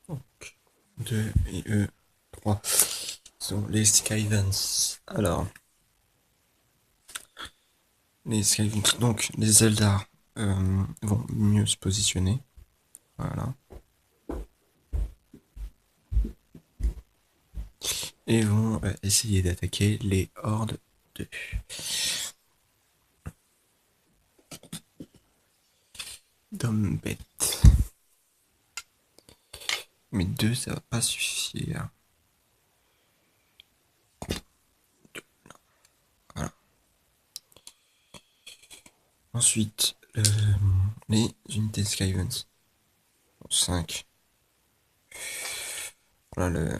Donc, 2 et 3 sont les Skyvans. Alors, les Skyvans, donc les Eldar vont mieux se positionner. Voilà. Et vont essayer d'attaquer les hordes de d'hommes bêtes. Mais 2, ça va pas suffire. Voilà. Ensuite, les unités Skyvans. 5. Voilà, le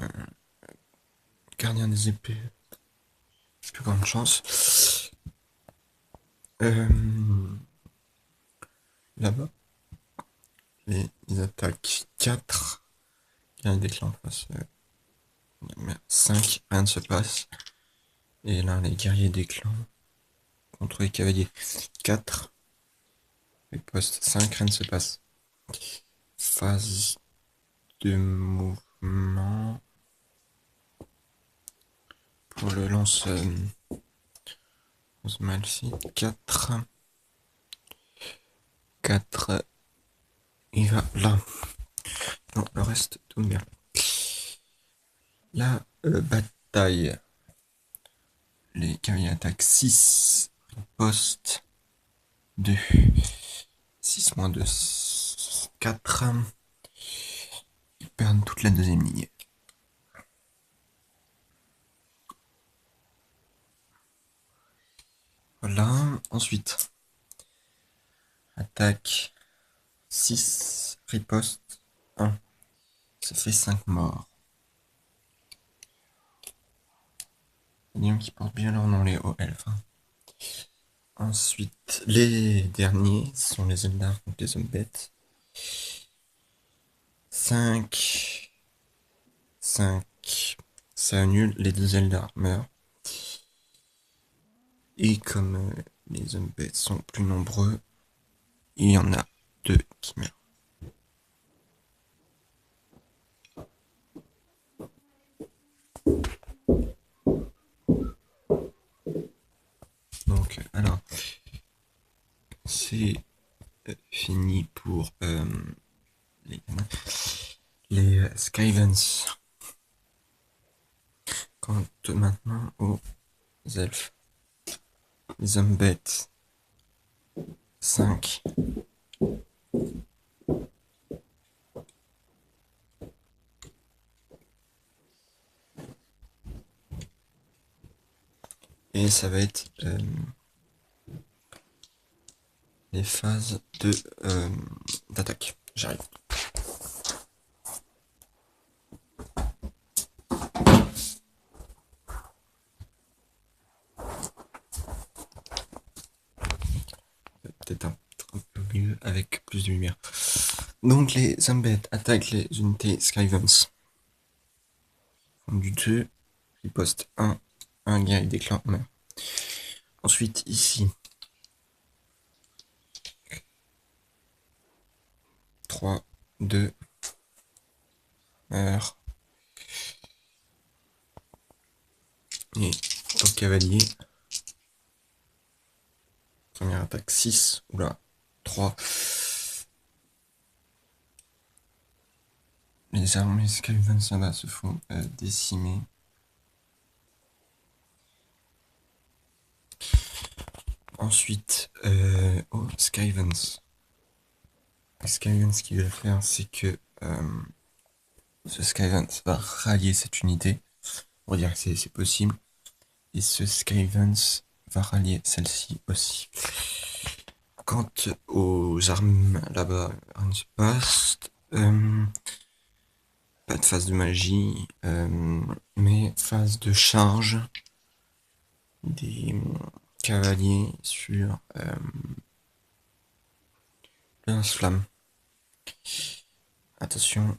gardien des épées. Plus grande chance. Là-bas, ils attaquent 4. Gardiens des clans face 5, rien ne se passe. Et là, les guerriers des clans contre les cavaliers 4. Les postes 5, rien ne se passe. Phase de mouvement pour le lance Malfi 4. 4. Il va là. Non, le reste tout bien. La bataille. Les cavaliers attaquent 6. Poste 2. 6 moins 2. 4. Ils perdent toute la deuxième ligne. Voilà. Ensuite, attaque 6. Riposte 1. Ça fait 5 morts. Disons qui portent bien leur nom, les hauts elfes. Ensuite, les derniers sont les Eldar contre les hommes bêtes. 5. 5. Ça annule, les deux Eldar meurent. Et comme les hommes bêtes sont plus nombreux, il y en a 2 qui meurent. Donc, alors, c'est fini pour les Skyvans. Quant maintenant aux elfes. Les hommes bêtes. 5. Et ça va être les phases de d'attaque. J'arrive. Peut-être un peu mieux avec plus de lumière. Donc les hommes bêtes attaquent les unités Skyvans. Font du 2. Riposte 1. Un guerrier des clans meurt. Ensuite ici. 3, 2, meurt. Et au cavalier. Première attaque 6. Oula. 3. Les armées Skyvans là-bas se font décimer. Ensuite, aux Skyvans. Les Skyvans, ce qu'il va faire, c'est que ce Skyvans va rallier cette unité. On va dire que c'est possible. Et ce Skyvans va rallier celle-ci aussi. Quant aux armes là-bas, rien ne se passe. Pas de phase de magie, mais phase de charge des cavaliers sur le lance-flamme. Attention.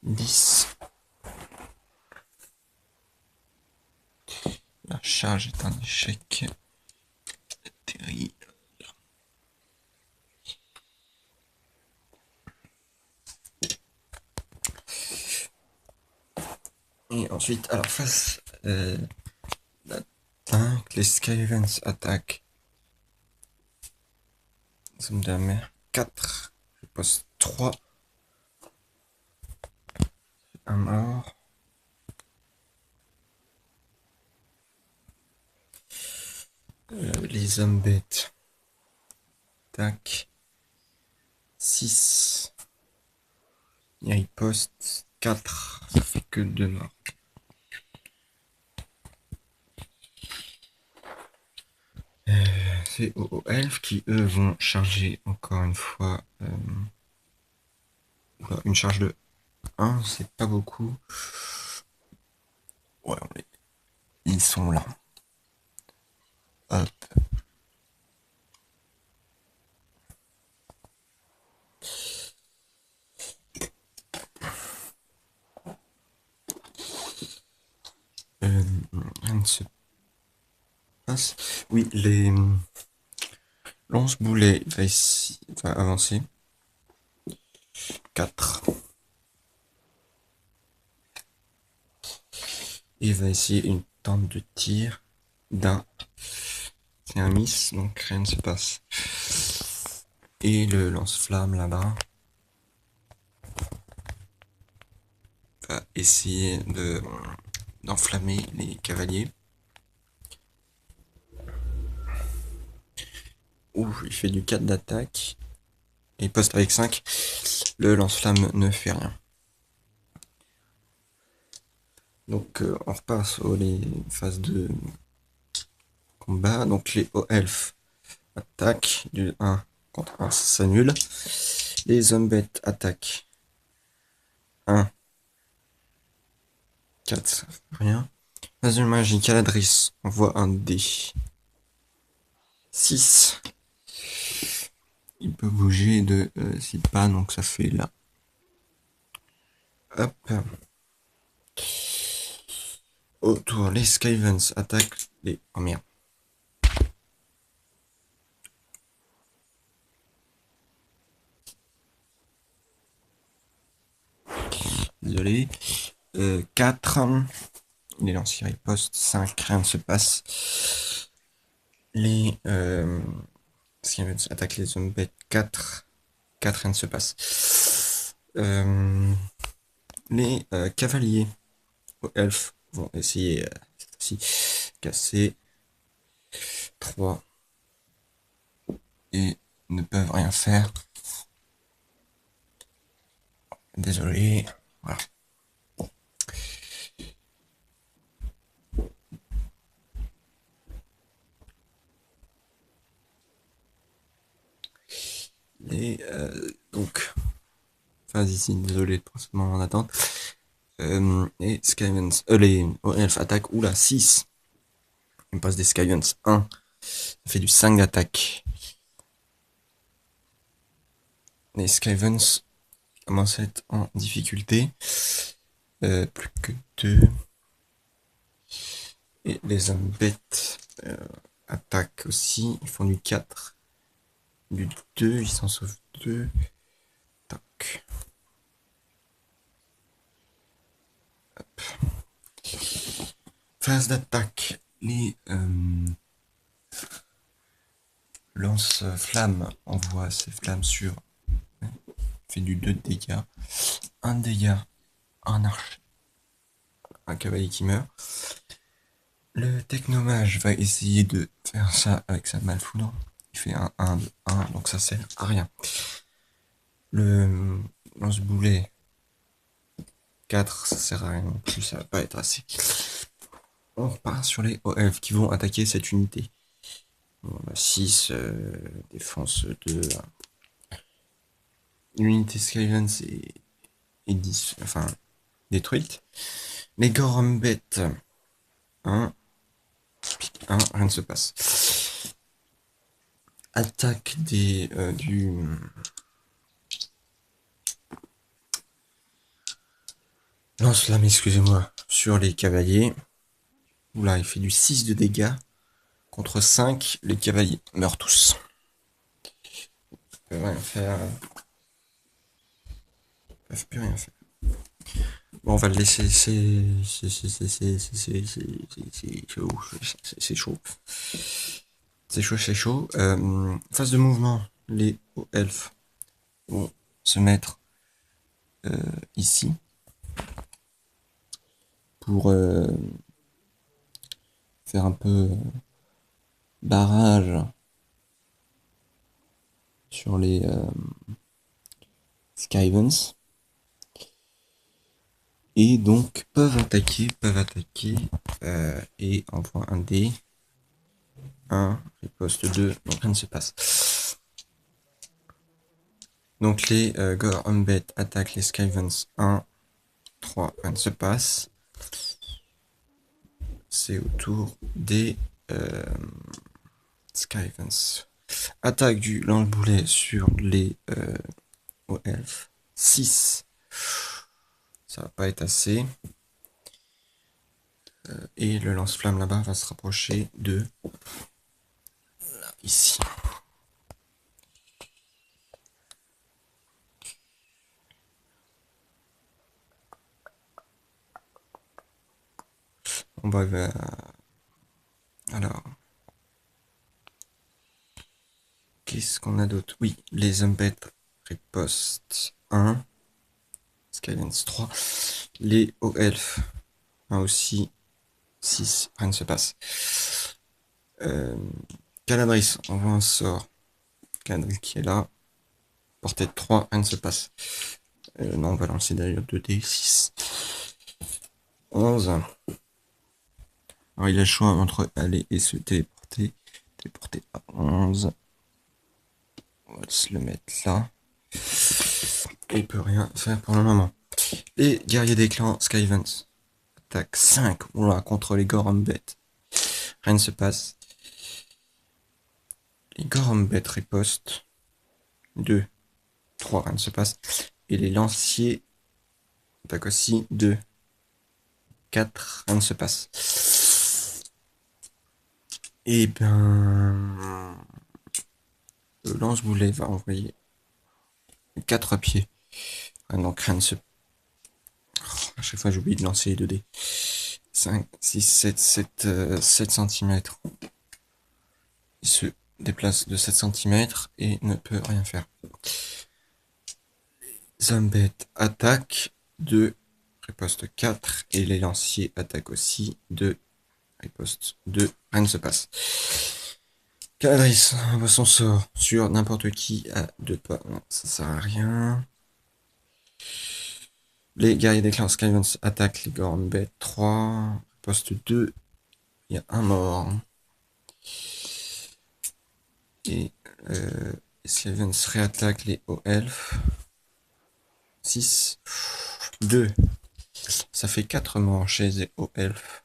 10. La charge est un échec terrible. Et ensuite, alors face d'attaque, les Skyvens attaquent. Zone de la mer 4. Je pose 3. Un mort. Les hommes bêtes. Tac. 6. Il poste 4. Ça fait que 2 morts. C'est aux elfes qui eux vont charger encore une fois. Une charge de 1, c'est pas beaucoup. Ouais, ils sont là. Hop. Rien ne se passe. Oui, les lance-boulet va avancer. 4. Et va essayer une tente de tir d'un. C'est un miss, donc rien ne se passe. Et le lance-flamme là-bas va essayer d'enflammer les cavaliers. Ouh, il fait du 4 d'attaque. Il poste avec 5. Le lance-flamme ne fait rien. Donc on repasse aux les phases de combat. Donc les hauts elfes attaquent du 1 contre 1, ça s'annule. Les hommes bêtes attaquent 1, 4, ça fait rien. Phase de magie, Caladris envoie un dé. 6. Il peut bouger de 6 pas, donc ça fait là. Hop. Autour, les Skyvens attaquent les. Oh merde. Désolé. 4. Les lanciers ripostent. 5. Rien ne se passe. Les Skyvens attaquent les hommes bêtes. 4. 4. Rien ne se passe. Les cavaliers aux elfes vont essayer cette fois-ci casser 3 et ne peuvent rien faire. Désolé. Voilà. Et donc, phase ici, désolé, 3 secondes en attente. Et Skyvens, les elfes attaquent, oula, 6. Il passe des Skyvens 1. Ça fait du 5 d'attaque. Les Skyvens commencent à être en difficulté. Plus que 2. Et les hommes bêtes attaquent aussi. Ils font du 4. Du 2, ils s'en sauvent 2. Tac. Hop. Phase d'attaque. Les lance-flammes envoie ses flammes sur. Fait du 2 de dégâts. 1 dégât. Un archer. Un cavalier qui meurt. Le technomage va essayer de faire ça avec sa malfoudre. Il fait un 1 de 1, donc ça sert à rien. Le lance-boulet 4, ça sert à rien non plus, ça va pas être assez. On repart sur les elfes qui vont attaquer cette unité. On a 6, défense 2. L'unité Skylance est 10, enfin détruite. Les Gorombettes 1, 1, rien ne se passe. Attaque du lance-flamme, excusez-moi, sur les cavaliers. Oula, il fait du 6 de dégâts. Contre 5, les cavaliers meurent tous. Ils peuvent rien faire. Ils peuvent plus rien faire. Bon, on va le laisser, c'est chaud. C'est chaud, c'est chaud. Phase de mouvement, les elfes vont se mettre ici pour faire un peu barrage sur les Skyvens. Et donc peuvent attaquer, et envoient un dé. 1, riposte 2, donc rien ne se passe. Donc les Gore Umbet attaquent les Skyvens 1, 3, rien ne se passe. C'est au tour des Skyvens. Attaque du lance-boulet sur les elfes. 6. Ça va pas être assez. Et le lance-flamme là-bas va se rapprocher de là, ici. On va alors, qu'est-ce qu'on a d'autre? Oui, les Umbet riposte 1, Skylands 3, les hauts elfes 1 aussi, 6, rien ne se passe. Caladris envoie un sort. Caladris qui est là, portée de 3, rien ne se passe. Non, on va lancer d'ailleurs 2D, 6, 11. Alors il a le choix entre aller et se téléporter. Téléporter à 11. On va se le mettre là. Et il peut rien faire pour le moment. Les guerriers des clans Skyvens attaque 5 oula, contre les Gorumbet. Rien ne se passe. Les Gorumbet ripostent 2, 3, rien ne se passe. Et les lanciers attaquent aussi 2, 4, rien ne se passe. Et ben le lance-boulet va envoyer 4 pieds. Donc rien ne se... À chaque fois j'oublie de lancer les 2 dés. 5, 6, 7 cm. Il se déplace de 7 cm et ne peut rien faire. Zombet attaque 2, riposte 4, et les lanciers attaquent aussi 2, riposte 2, rien ne se passe. Caladris envoie son sort sur n'importe qui à 2 pas. Non, ça sert à rien. Les guerriers des clans Skyvens attaquent les Gorumbet 3, riposte 2, il y a un mort. Et les Skyvens réattaquent les hauts elfes. 6, 2. Ça fait 4 morts chez les hauts elfes.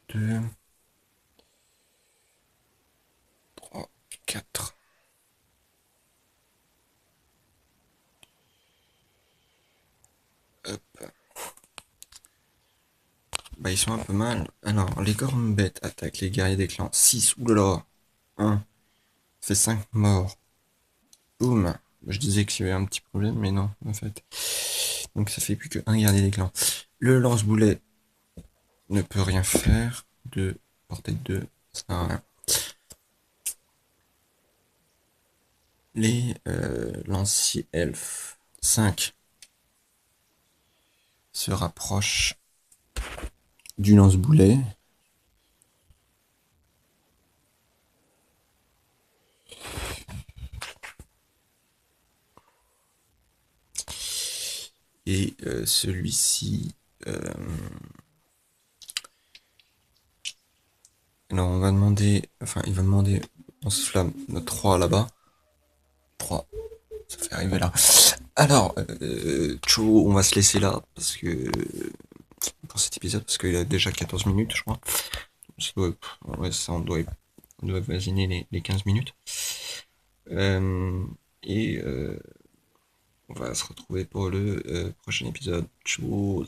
2, 3, 4. Hop. Bah ils sont un peu mal. Alors, les Gorumbet attaquent les guerriers des clans. 6, oulala. 1. Ça fait 5 morts. Boum. Je disais qu'il y avait un petit problème, mais non, en fait. Donc ça fait plus que 1 guerrier des clans. Le lance-boulet ne peut rien faire. 2, portée de 2, ça sert à rien. Les lanciers elfes 5 se rapprochent du lance-boulet. Et celui-ci... alors on va demander... Enfin il va demander... On se flamme notre 3 là-bas. 3. Ça fait arriver là. Alors, Cho, on va se laisser là, parce que... pour cet épisode, parce qu'il a déjà 14 minutes, je crois. Ça doit, ouais, ça, on doit voisiner les 15 minutes. Et on va se retrouver pour le prochain épisode. Tchuss.